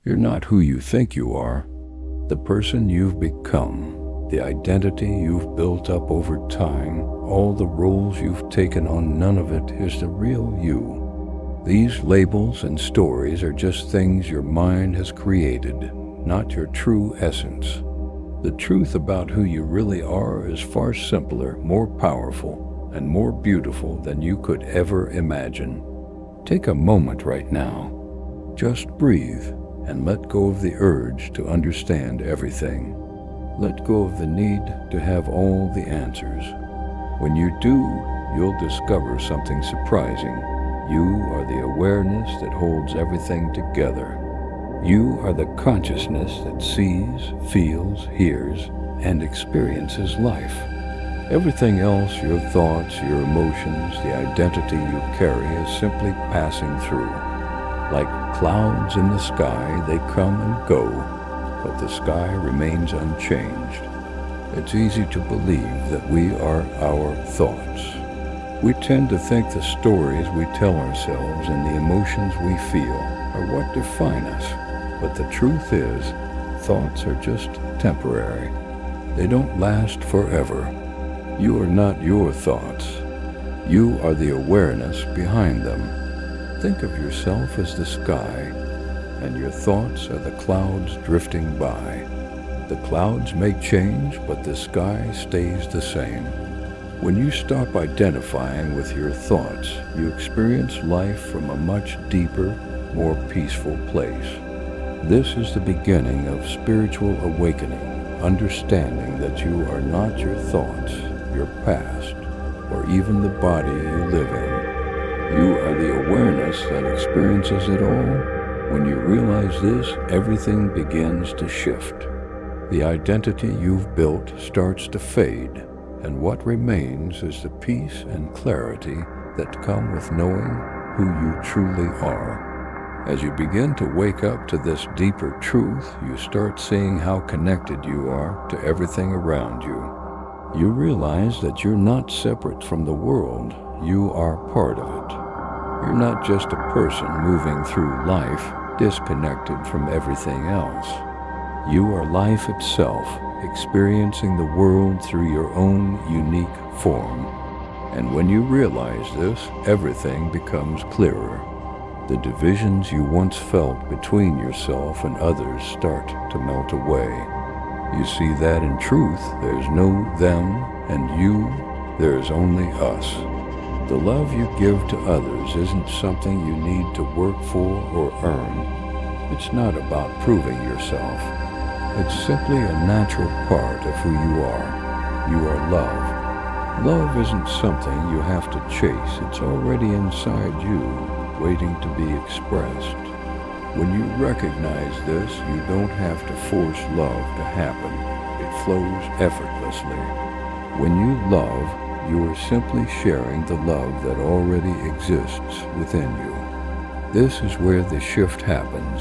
You're not who you think you are. The person you've become, the identity you've built up over time, all the roles you've taken on, none of it is the real you. These labels and stories are just things your mind has created, not your true essence. The truth about who you really are is far simpler, more powerful, and more beautiful than you could ever imagine. Take a moment right now. Just breathe and let go of the urge to understand everything. Let go of the need to have all the answers. When you do, you'll discover something surprising. You are the awareness that holds everything together. You are the consciousness that sees, feels, hears, and experiences life. Everything else, your thoughts, your emotions, the identity you carry, is simply passing through. Like clouds in the sky, they come and go, but the sky remains unchanged. It's easy to believe that we are our thoughts. We tend to think the stories we tell ourselves and the emotions we feel are what define us. But the truth is, thoughts are just temporary. They don't last forever. You are not your thoughts. You are the awareness behind them. Think of yourself as the sky, and your thoughts are the clouds drifting by. The clouds may change, but the sky stays the same. When you stop identifying with your thoughts, you experience life from a much deeper, more peaceful place. This is the beginning of spiritual awakening, understanding that you are not your thoughts, your past, or even the body you live in. You are the awareness that experiences it all. When you realize this, everything begins to shift. The identity you've built starts to fade, and what remains is the peace and clarity that come with knowing who you truly are. As you begin to wake up to this deeper truth, you start seeing how connected you are to everything around you. You realize that you're not separate from the world, you are part of it. You're not just a person moving through life, disconnected from everything else. You are life itself, experiencing the world through your own unique form. And when you realize this, everything becomes clearer. The divisions you once felt between yourself and others start to melt away. You see that in truth, there's no them and you, there's only us. The love you give to others isn't something you need to work for or earn. It's not about proving yourself. It's simply a natural part of who you are. You are love. Love isn't something you have to chase. It's already inside you, waiting to be expressed. When you recognize this, you don't have to force love to happen. It flows effortlessly. When you love, you are simply sharing the love that already exists within you. This is where the shift happens.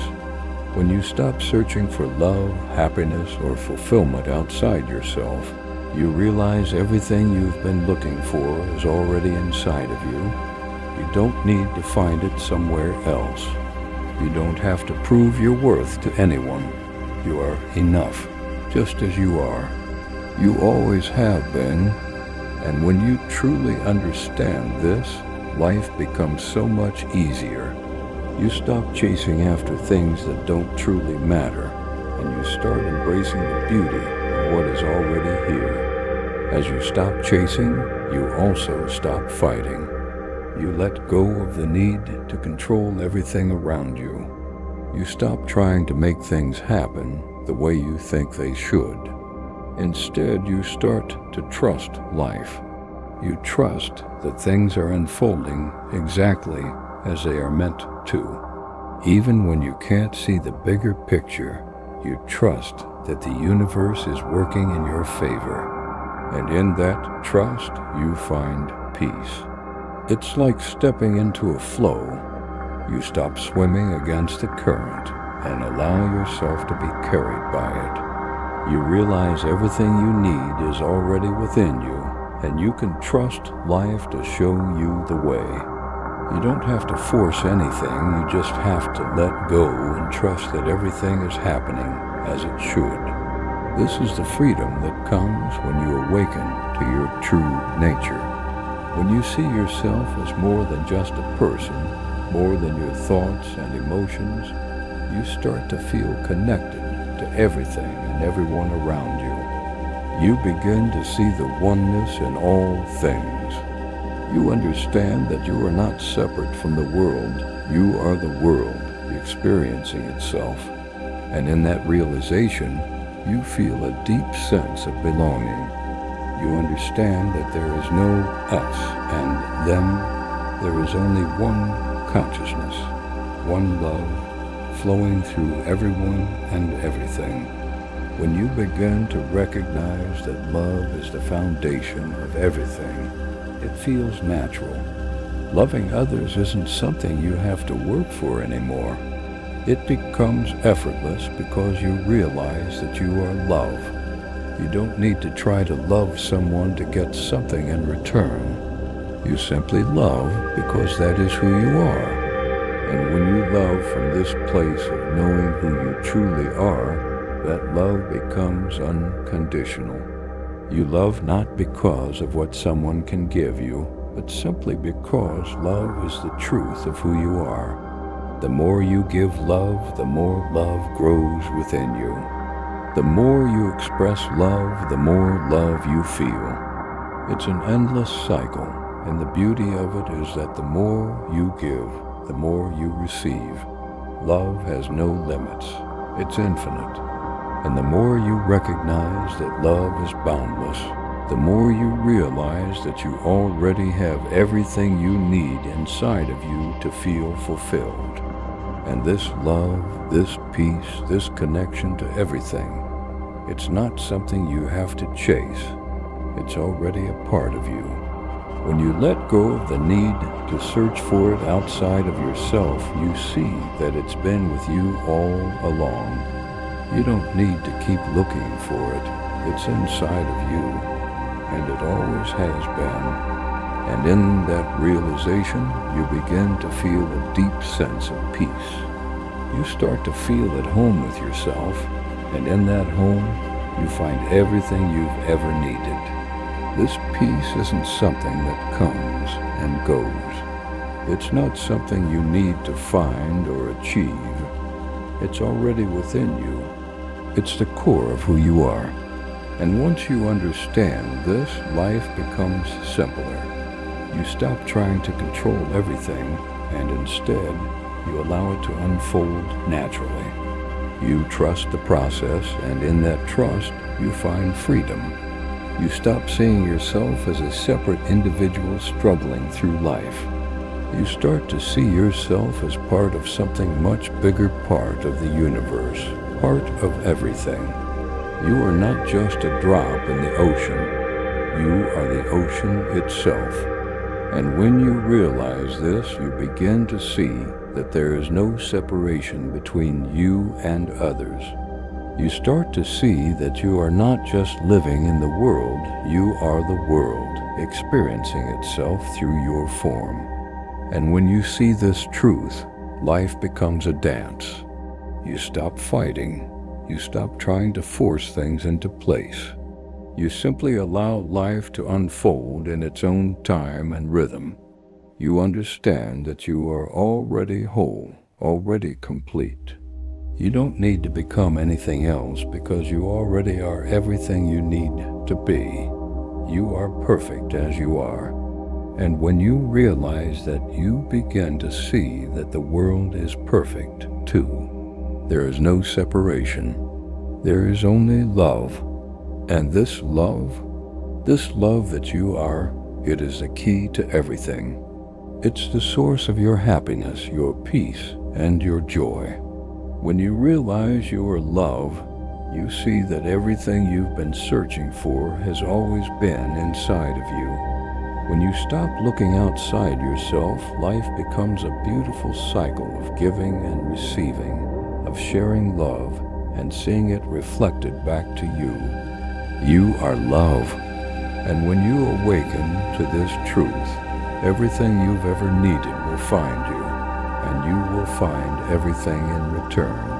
When you stop searching for love, happiness, or fulfillment outside yourself, you realize everything you've been looking for is already inside of you. You don't need to find it somewhere else. You don't have to prove your worth to anyone. You are enough, just as you are. You always have been. And when you truly understand this, life becomes so much easier. You stop chasing after things that don't truly matter, and you start embracing the beauty of what is already here. As you stop chasing, you also stop fighting. You let go of the need to control everything around you. You stop trying to make things happen the way you think they should. Instead, you start to trust life. You trust that things are unfolding exactly as they are meant to. Even when you can't see the bigger picture, you trust that the universe is working in your favor. And in that trust, you find peace. It's like stepping into a flow. You stop swimming against the current and allow yourself to be carried by it. You realize everything you need is already within you, and you can trust life to show you the way. You don't have to force anything, you just have to let go and trust that everything is happening as it should. This is the freedom that comes when you awaken to your true nature. When you see yourself as more than just a person, more than your thoughts and emotions, you start to feel connected to everything and everyone around you. You begin to see the oneness in all things. You understand that you are not separate from the world. You are the world experiencing itself. And in that realization, you feel a deep sense of belonging. You understand that there is no us and them. There is only one consciousness, one love, flowing through everyone and everything. When you begin to recognize that love is the foundation of everything, it feels natural. Loving others isn't something you have to work for anymore. It becomes effortless because you realize that you are love. You don't need to try to love someone to get something in return. You simply love because that is who you are. And when you love from this place of knowing who you truly are, that love becomes unconditional. You love not because of what someone can give you, but simply because love is the truth of who you are. The more you give love, the more love grows within you. The more you express love, the more love you feel. It's an endless cycle, and the beauty of it is that the more you give, the more you receive. Love has no limits. It's infinite. And the more you recognize that love is boundless, the more you realize that you already have everything you need inside of you to feel fulfilled. And this love, this peace, this connection to everything, it's not something you have to chase. It's already a part of you. When you let go of the need to search for it outside of yourself, you see that it's been with you all along. You don't need to keep looking for it. It's inside of you, and it always has been. And in that realization, you begin to feel a deep sense of peace. You start to feel at home with yourself, and in that home, you find everything you've ever needed. This peace isn't something that comes and goes. It's not something you need to find or achieve. It's already within you. It's the core of who you are. And once you understand this, life becomes simpler. You stop trying to control everything, and instead, you allow it to unfold naturally. You trust the process, and in that trust, you find freedom. You stop seeing yourself as a separate individual struggling through life. You start to see yourself as part of something much bigger part of the universe, part of everything. You are not just a drop in the ocean. You are the ocean itself. And when you realize this, you begin to see that there is no separation between you and others. You start to see that you are not just living in the world, you are the world, experiencing itself through your form. And when you see this truth, life becomes a dance. You stop fighting. You stop trying to force things into place. You simply allow life to unfold in its own time and rhythm. You understand that you are already whole, already complete. You don't need to become anything else because you already are everything you need to be. You are perfect as you are. And when you realize that, you begin to see that the world is perfect too. There is no separation. There is only love. And this love that you are, it is the key to everything. It's the source of your happiness, your peace, and your joy. When you realize you are love, you see that everything you've been searching for has always been inside of you. When you stop looking outside yourself, life becomes a beautiful cycle of giving and receiving, of sharing love and seeing it reflected back to you. You are love. And when you awaken to this truth, Everything you've ever needed will find you, and you will find everything in return.